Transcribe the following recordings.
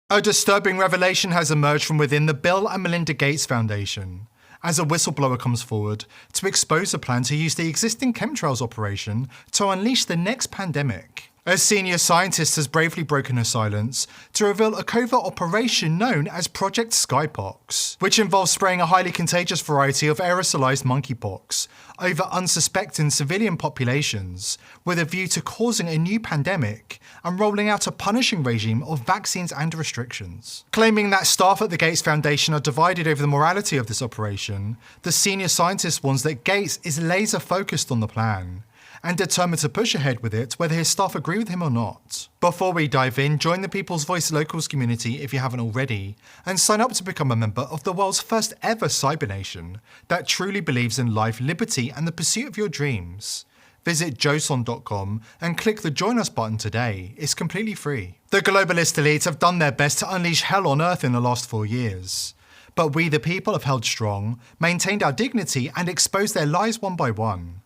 A disturbing revelation has emerged from within the Bill and Melinda Gates Foundation, as a whistleblower comes forward to expose a plan to use the existing chemtrails operation to unleash the next pandemic. A senior scientist has bravely broken her silence to reveal a covert operation known as Project Skypox, which involves spraying a highly contagious variety of aerosolized monkeypox over unsuspecting civilian populations with a view to causing a new pandemic and rolling out a punishing regime of vaccines and restrictions. Claiming that staff at the Gates Foundation are divided over the morality of this operation, the senior scientist warns that Gates is laser focused on the plan and determined to push ahead with it whether his staff agree with him or not. Before we dive in, join the People's Voice Locals community if you haven't already, and sign up to become a member of the world's first ever cyber nation that truly believes in life, liberty, and the pursuit of your dreams. Visit joson.com and click the Join Us button today. It's completely free. The globalist elites have done their best to unleash hell on earth in the last 4 years. But we the people have held strong, maintained our dignity, and exposed their lies one by one.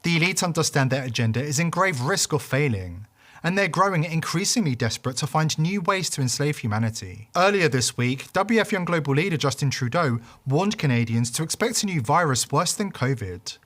The elite understand their agenda is in grave risk of failing, and they're growing increasingly desperate to find new ways to enslave humanity. Earlier this week, WF Young Global leader Justin Trudeau warned Canadians to expect a new virus worse than COVID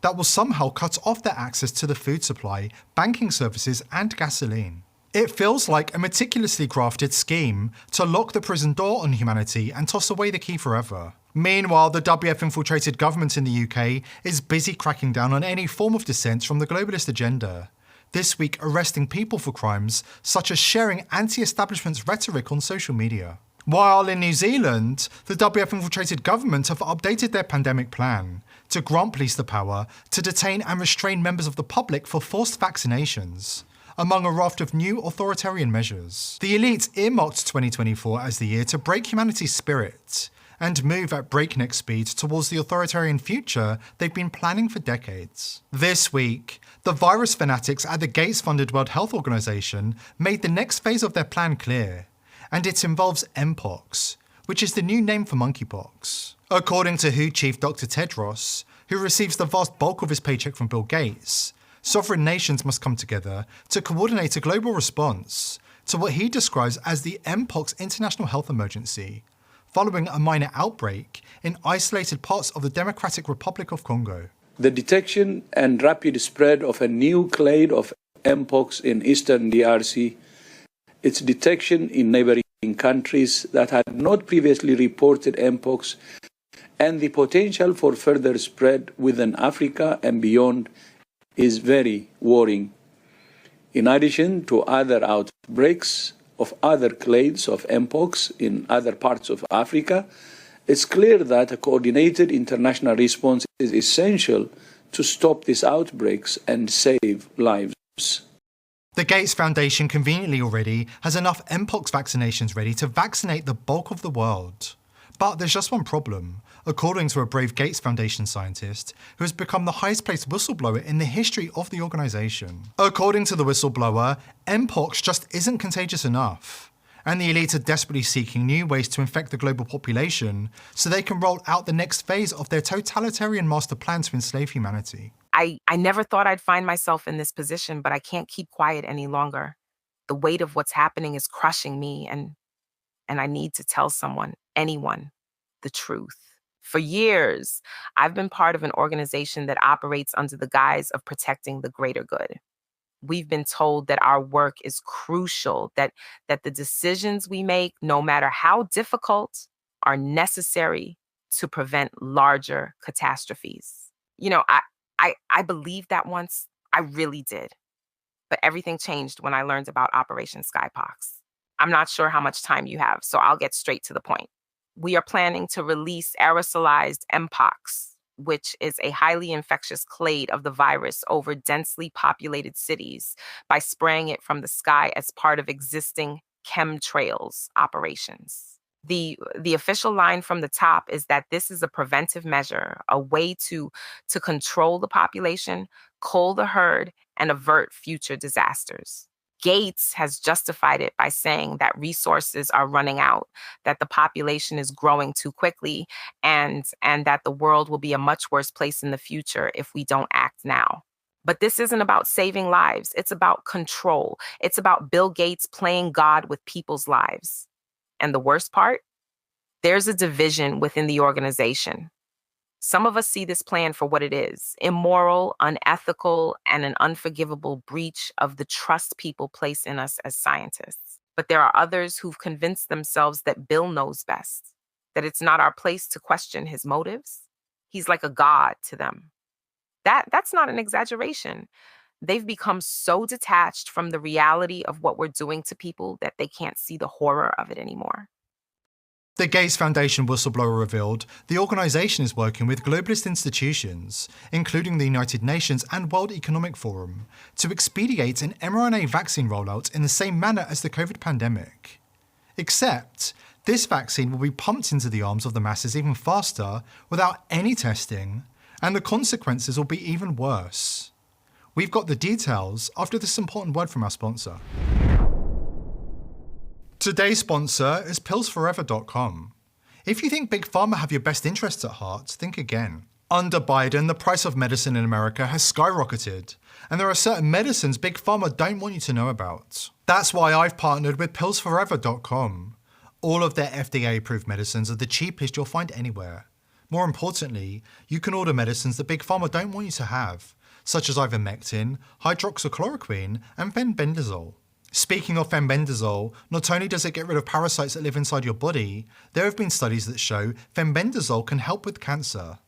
that will somehow cut off their access to the food supply, banking services, and gasoline. It feels like a meticulously crafted scheme to lock the prison door on humanity and toss away the key forever. Meanwhile, the WF-infiltrated government in the UK is busy cracking down on any form of dissent from the globalist agenda, this week arresting people for crimes such as sharing anti-establishment rhetoric on social media. While in New Zealand, the WF-infiltrated government have updated their pandemic plan to grant police the power to detain and restrain members of the public for forced vaccinations, among a raft of new authoritarian measures. The elite earmarked 2024 as the year to break humanity's spirit and move at breakneck speed towards the authoritarian future they've been planning for decades. This week, the virus fanatics at the Gates-funded World Health Organization made the next phase of their plan clear, and it involves Mpox, which is the new name for monkeypox. According to WHO chief Dr. Tedros, who receives the vast bulk of his paycheck from Bill Gates, sovereign nations must come together to coordinate a global response to what he describes as the Mpox international health emergency, following a minor outbreak in isolated parts of the Democratic Republic of Congo. The detection and rapid spread of a new clade of Mpox in eastern DRC, its detection in neighboring countries that had not previously reported Mpox, and the potential for further spread within Africa and beyond is very worrying. In addition to other outbreaks of other clades of Mpox in other parts of Africa, it's clear that a coordinated international response is essential to stop these outbreaks and save lives. The Gates Foundation conveniently already has enough Mpox vaccinations ready to vaccinate the bulk of the world. But there's just one problem, according to a brave Gates Foundation scientist who has become the highest placed whistleblower in the history of the organisation. According to the whistleblower, Mpox just isn't contagious enough, and the elite are desperately seeking new ways to infect the global population so they can roll out the next phase of their totalitarian master plan to enslave humanity. I never thought I'd find myself in this position, but I can't keep quiet any longer. The weight of what's happening is crushing me, and I need to tell someone, anyone, the truth. For years, I've been part of an organization that operates under the guise of protecting the greater good. We've been told that our work is crucial, that the decisions we make, no matter how difficult, are necessary to prevent larger catastrophes. You know, I believed that once. I really did. But everything changed when I learned about Operation Skypox. I'm not sure how much time you have, so I'll get straight to the point. We are planning to release aerosolized Mpox, which is a highly infectious clade of the virus, over densely populated cities by spraying it from the sky as part of existing Chemtrails operations. The official line from the top is that this is a preventive measure, a way to control the population, cull the herd, and avert future disasters. Gates has justified it by saying that resources are running out, that the population is growing too quickly, and that the world will be a much worse place in the future if we don't act now. But this isn't about saving lives. It's about control. It's about Bill Gates playing God with people's lives. And the worst part, there's a division within the organization. Some of us see this plan for what it is: immoral, unethical, and an unforgivable breach of the trust people place in us as scientists. But there are others who've convinced themselves that Bill knows best, that it's not our place to question his motives. He's like a god to them. That's not an exaggeration. They've become so detached from the reality of what we're doing to people that they can't see the horror of it anymore. The Gates Foundation whistleblower revealed the organisation is working with globalist institutions, including the United Nations and World Economic Forum, to expedite an mRNA vaccine rollout in the same manner as the COVID pandemic. Except, this vaccine will be pumped into the arms of the masses even faster without any testing, and the consequences will be even worse. We've got the details after this important word from our sponsor. Today's sponsor is pillsforever.com. If you think Big Pharma have your best interests at heart, think again. Under Biden, the price of medicine in America has skyrocketed, and there are certain medicines Big Pharma don't want you to know about. That's why I've partnered with pillsforever.com. All of their FDA-approved medicines are the cheapest you'll find anywhere. More importantly, you can order medicines that Big Pharma don't want you to have, such as ivermectin, hydroxychloroquine, and fenbendazole. Speaking of fenbendazole, not only does it get rid of parasites that live inside your body, there have been studies that show fenbendazole can help with cancer.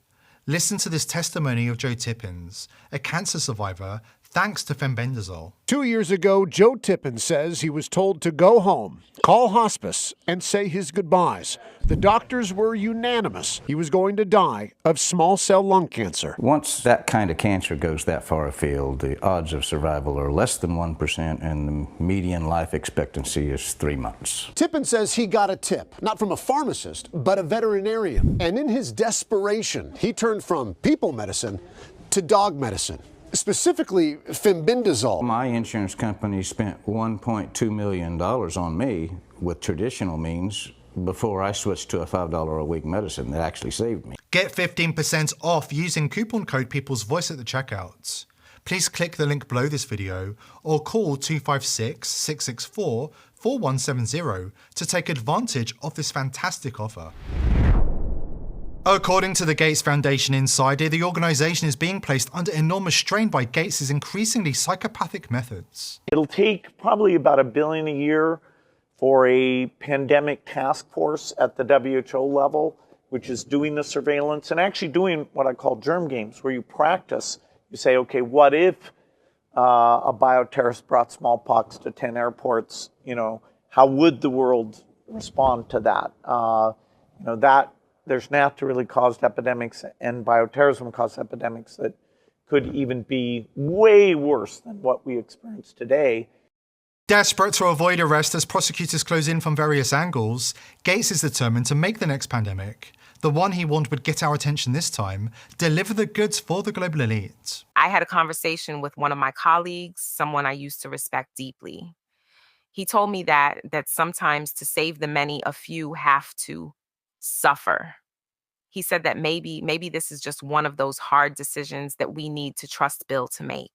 Listen to this testimony of Joe Tippins, a cancer survivor, thanks to fenbendazole. 2 years ago, Joe Tippins says he was told to go home, call hospice, and say his goodbyes. The doctors were unanimous. He was going to die of small cell lung cancer. Once that kind of cancer goes that far afield, the odds of survival are less than 1%, and the median life expectancy is 3 months. Tippins says he got a tip, not from a pharmacist, but a veterinarian. And in his desperation, he turned from people medicine to dog medicine. Specifically, fenbendazole. My insurance company spent $1.2 million on me with traditional means before I switched to a $5 a week medicine that actually saved me. Get 15% off using coupon code People's Voice at the checkout. Please click the link below this video or call 256-664-4170 to take advantage of this fantastic offer. According to the Gates Foundation Insider, the organisation is being placed under enormous strain by Gates' increasingly psychopathic methods. It'll take probably about $1 billion a year for a pandemic task force at the WHO level, which is doing the surveillance and actually doing what I call germ games, where you practice. You say, okay, what if a bioterrorist brought smallpox to 10 airports? How would the world respond to that? There's naturally caused epidemics and bioterrorism caused epidemics that could even be way worse than what we experience today. Desperate to avoid arrest as prosecutors close in from various angles, Gates is determined to make the next pandemic, the one he warned would get our attention this time, deliver the goods for the global elite. I had a conversation with one of my colleagues, someone I used to respect deeply. He told me that sometimes to save the many, a few have to suffer. He said that maybe this is just one of those hard decisions that we need to trust Bill to make.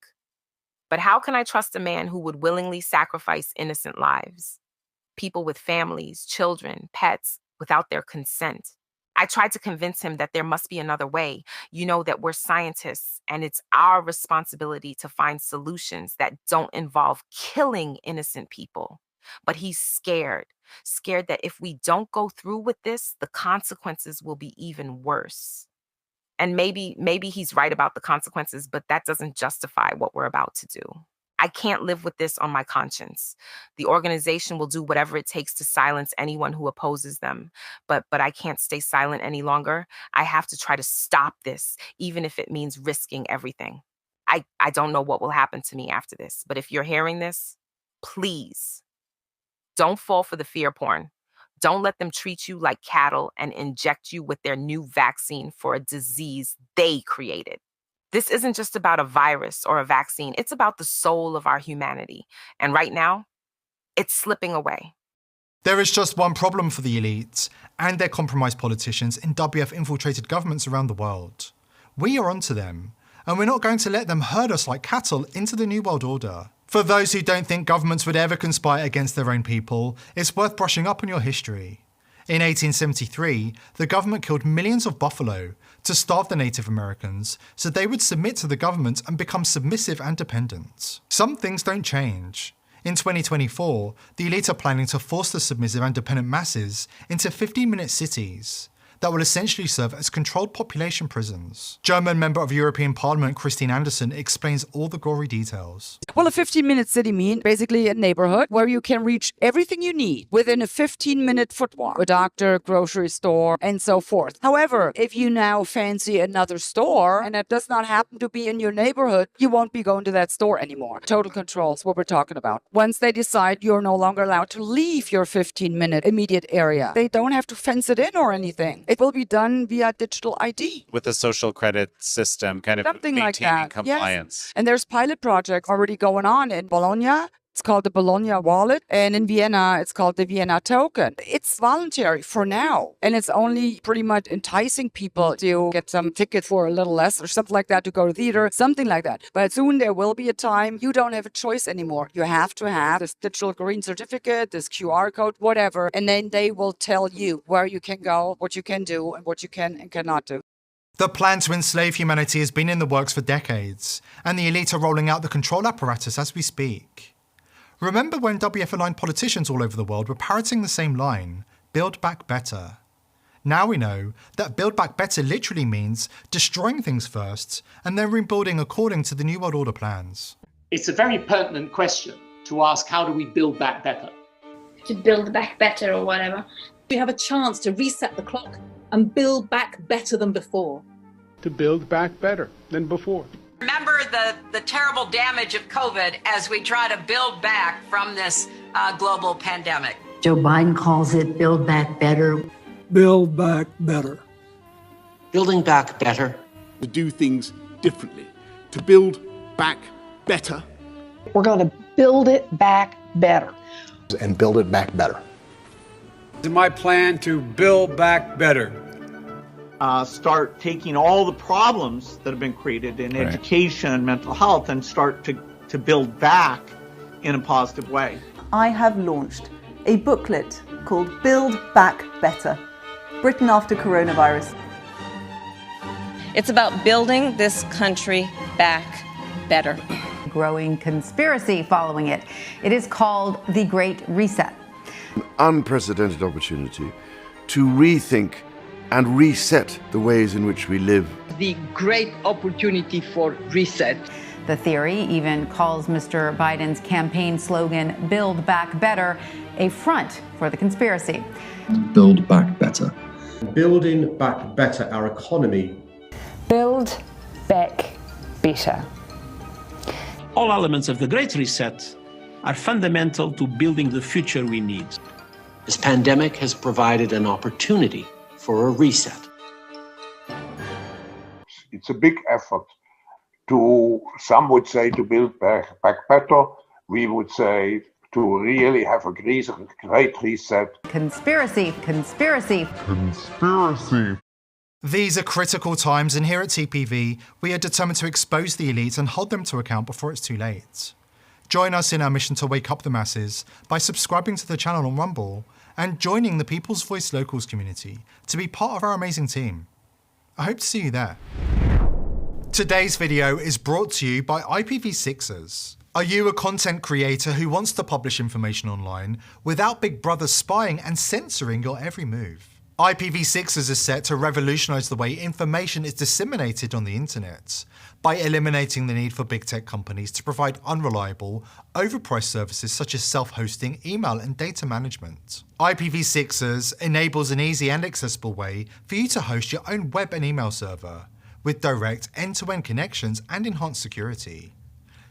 But how can I trust a man who would willingly sacrifice innocent lives? People with families, children, pets, without their consent. I tried to convince him that there must be another way. That we're scientists and it's our responsibility to find solutions that don't involve killing innocent people. But he's scared that if we don't go through with this, the consequences will be even worse. And maybe he's right about the consequences, but that doesn't justify what we're about to do. I can't live with this on my conscience. The organization will do whatever it takes to silence anyone who opposes them. But I can't stay silent any longer. I have to try to stop this, even if it means risking everything. I don't know what will happen to me after this, but if you're hearing this, please don't fall for the fear porn. Don't let them treat you like cattle and inject you with their new vaccine for a disease they created. This isn't just about a virus or a vaccine. It's about the soul of our humanity. And right now, it's slipping away. There is just one problem for the elites and their compromised politicians in WF-infiltrated governments around the world. We are onto them, and we're not going to let them herd us like cattle into the New World Order. For those who don't think governments would ever conspire against their own people, it's worth brushing up on your history. In 1873, the government killed millions of buffalo to starve the Native Americans so they would submit to the government and become submissive and dependent. Some things don't change. In 2024, the elite are planning to force the submissive and dependent masses into 15-minute cities that will essentially serve as controlled population prisons. German Member of European Parliament Christine Anderson explains all the gory details. Well, a 15-minute city means basically a neighborhood where you can reach everything you need within a 15-minute foot walk. A doctor, grocery store, and so forth. However, if you now fancy another store and it does not happen to be in your neighborhood, you won't be going to that store anymore. Total control is what we're talking about. Once they decide you're no longer allowed to leave your 15-minute immediate area, they don't have to fence it in or anything. It will be done via digital ID. With a social credit system, kind of Something like maintaining that. compliance. Yes. And there's pilot projects already going on in Bologna. It's called the Bologna Wallet. And in Vienna, it's called the Vienna Token. It's voluntary for now. And it's only pretty much enticing people to get some ticket for a little less or something like that to go to theater, something like that. But soon there will be a time you don't have a choice anymore. You have to have this digital green certificate, this QR code, whatever. And then they will tell you where you can go, what you can do, and what you can and cannot do. The plan to enslave humanity has been in the works for decades, and the elite are rolling out the control apparatus as we speak. Remember when WF-aligned politicians all over the world were parroting the same line, build back better? Now we know that build back better literally means destroying things first and then rebuilding according to the New World Order plans. It's a very pertinent question to ask, how do we build back better? To build back better or whatever. We have a chance to reset the clock and build back better than before. To build back better than before. Remember the terrible damage of COVID as we try to build back from this global pandemic. Joe Biden calls it build back better. Build back better. Building back better. To do things differently. To build back better. We're going to build it back better. And build it back better. It's my plan to build back better. Start taking all the problems that have been created in education and mental health and start to build back in a positive way. I have launched a booklet called Build Back Better, Britain After Coronavirus. It's about building this country back better. Growing conspiracy following it. It is called the Great Reset. An unprecedented opportunity to rethink and reset the ways in which we live. The great opportunity for reset. The theory even calls Mr. Biden's campaign slogan, Build Back Better, a front for the conspiracy. Build back better. Building back better our economy. Build back better. All elements of the Great Reset are fundamental to building the future we need. This pandemic has provided an opportunity for a reset. It's a big effort to, some would say, to build back better. We would say to really have a great reset. Conspiracy, conspiracy, conspiracy. These are critical times, and here at TPV, we are determined to expose the elite and hold them to account before it's too late. Join us in our mission to wake up the masses by subscribing to the channel on Rumble and joining the People's Voice Locals community to be part of our amazing team. I hope to see you there. Today's video is brought to you by IPv6ers. Are you a content creator who wants to publish information online without Big Brother spying and censoring your every move? IPv6ers is set to revolutionize the way information is disseminated on the internet by eliminating the need for big tech companies to provide unreliable, overpriced services such as self-hosting, email, and data management. IPv6ers enables an easy and accessible way for you to host your own web and email server with direct end-to-end connections and enhanced security.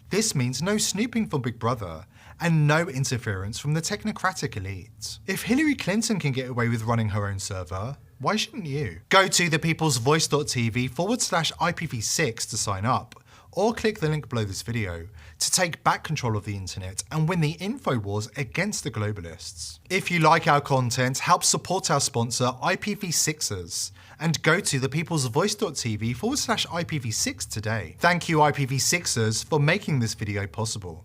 This means no snooping from Big Brother and no interference from the technocratic elite. If Hillary Clinton can get away with running her own server, why shouldn't you? Go to thepeoplesvoice.tv/IPv6 to sign up, or click the link below this video to take back control of the internet and win the info wars against the globalists. If you like our content, help support our sponsor IPv6ers and go to thepeoplesvoice.tv/IPv6 today. Thank you IPv6ers for making this video possible.